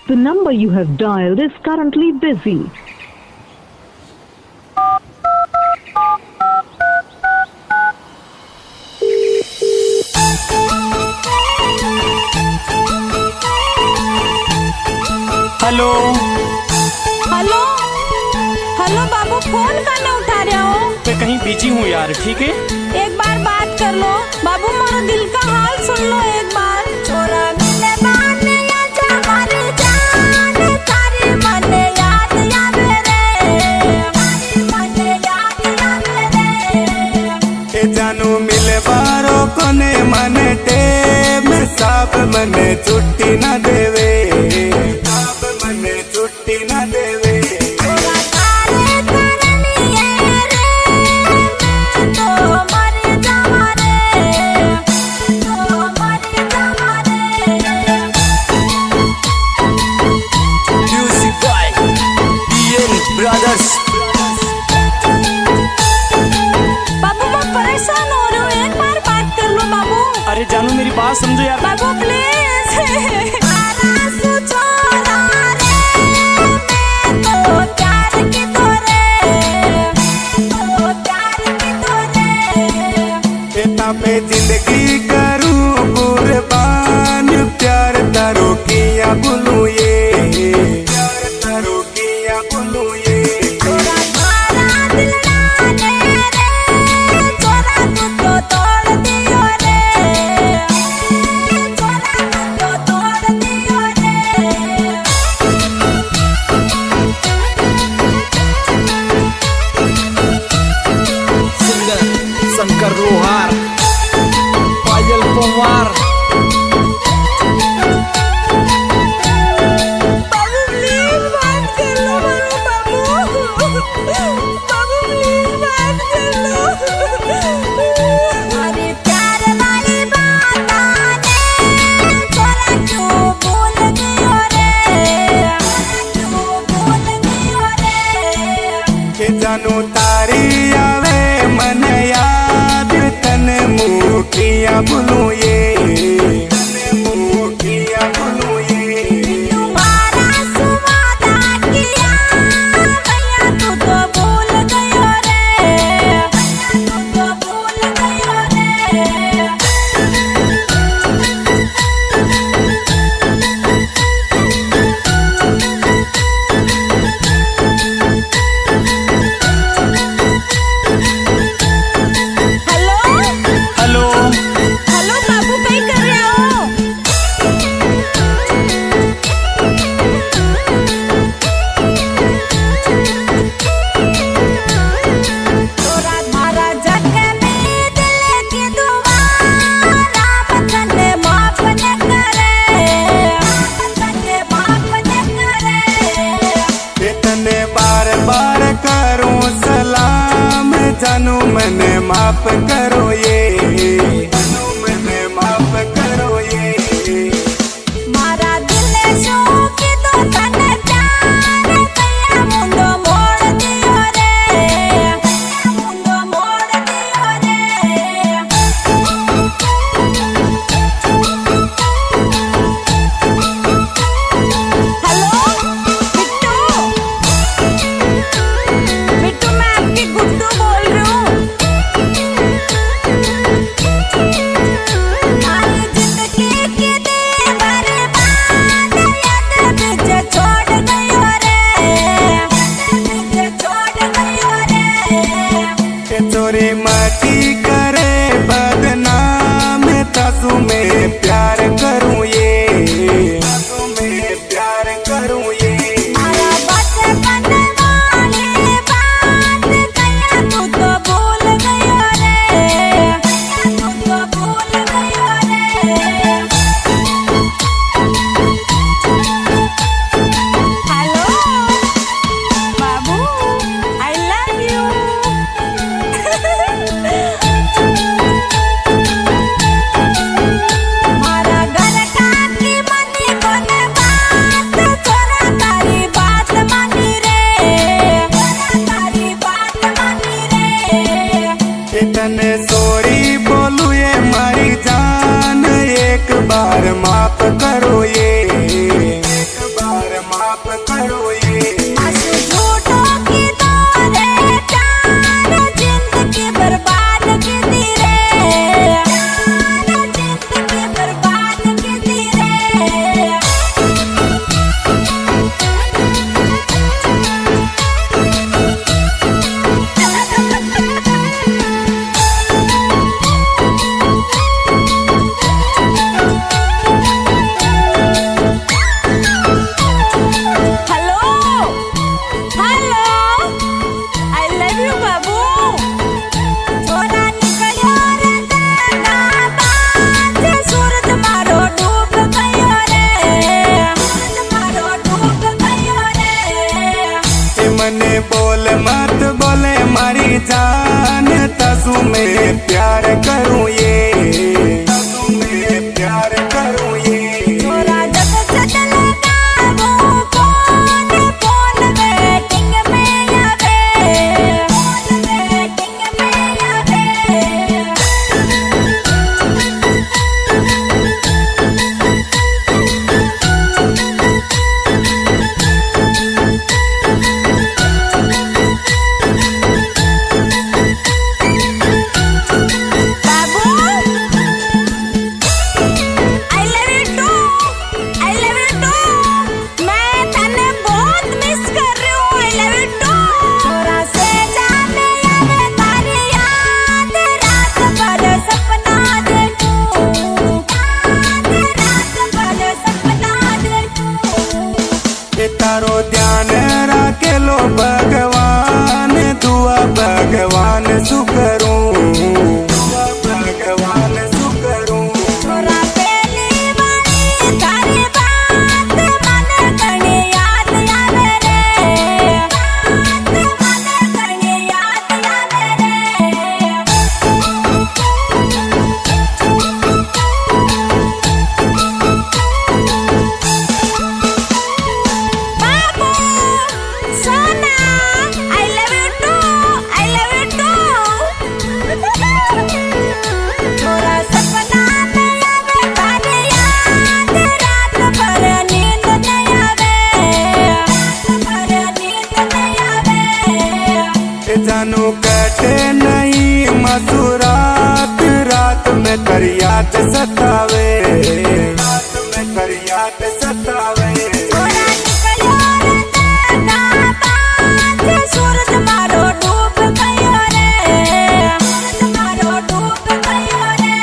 The number you have dialed is currently busy. Hello hello hello बाबू, phone करने उठा रहे हो? मैं कहीं बिजी हूँ यार, ठीक है? एक बार बात कर लो बाबू, मेरा दिल का हाल सुन लो एक बार। छोरा मिले बाने या हमारी जान, तारी मने याद या मेरे, तारी मने याद या मेरे। ए जानू मिले बारो कोने मने टेम, साब मने छुट्टी न देवे, साब मने छुट्टी न देवे। छोरा तारे करनी है रे, मैं तो मर जावा रे, तो मर जावा रे। Music by DN brothers. बाबू मैं परेशान हो रही हूँ, एक बार बात कर लो बाबू। अरे जानू मेरी बात समझो यार। बाबू प्लीज। पे जिंदगी करूं कुर्बान, प्यार तारो किया बोलूं ये, प्यार तारो किया बोलूं ये। छोरा मारा दिल ना दे रे, छोरा तू तो तोड़ दियो रे, छोरा तू तो तोड़ दियो रे। सिंगर शंकर लोहार, पायल पवार। बाबू प्लीज बात कर लो बाबू, बाबू प्लीज बात कर लो। अरे प्यार वाली बात आने, छोरा क्यों भूल गयो रे, क्यों भूल गयो रे। के जानू तारी आवे मन याद, तने मुँह किया बोलूं ये, तने मुँह किया बोलूं ये। तुम्हारा सुवादा किया भैया, तू तो भूल गयो रे, तू तो भूल गयो रे। हेलो हेलो हेलो बाबू, कहीं कर रहे हो? छोरा मारा जग में दिल की दुआ, राम तन्ने माफ न करे, राम तन्ने माफ न करे। तने बार बार करूं सलाम, जानू मने माफ करो ये, जानू मने माफ करो ये। मारा दिल शौक तो तन प्यार, कया मुंडो मोड़ दियो रे, मुंडो मोड़ दियो रे। हेलो बिट्टू, बिट्टू मैं आपकी गुड्डू बोल रही हूँ। बोल मत बोले मारी जान तसू में प्यार करूँ ये तसू में प्यार करूँ ये छोरा जब से लगावो फोन फोन वेटिंग में आवे फोन वेटिंग में आवे तारो ध्यान राखेलो भगवान दुआ भगवान सुकरूं दुआ भगवान सुकरूं छोरा पहली बारी तारी बात मन करने याद आवे रे बात मन करने याद आवे रे बाबू सोना आई लव यू टू छोरा सपना में आवे तारी याद रात भर नींद नहीं आवे रात भर नींद नहीं आवे जानू कटे नहीं मसूरात रात में कर याद सतावे रात में कर याद सतावे छोरा निकलो रे दादा बाज सूरज मारो डूब गयो रे सूरज मारो डूब गयो रे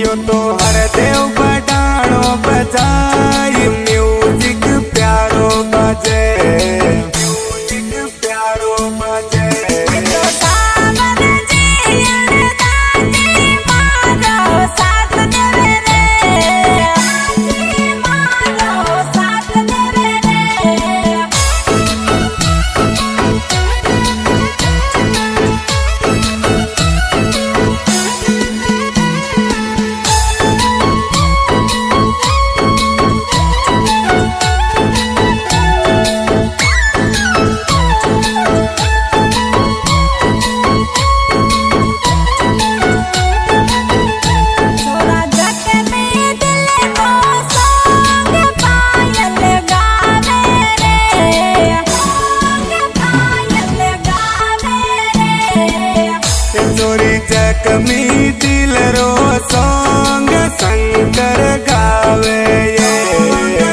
यो तो हर देव बडाणो बजाई म्यूजिक प्यारो बजे म्यूजिक प्यारो बजे तो सावन जी दादी मारो साथ देवे रे दादी मारो साथ देवे रे छोरा जट में दिल को सोंग पायल गावे रे सोंग पायल गावे रे चोरी जख्मी दिल रो सॉन्ग शंकर गावे ये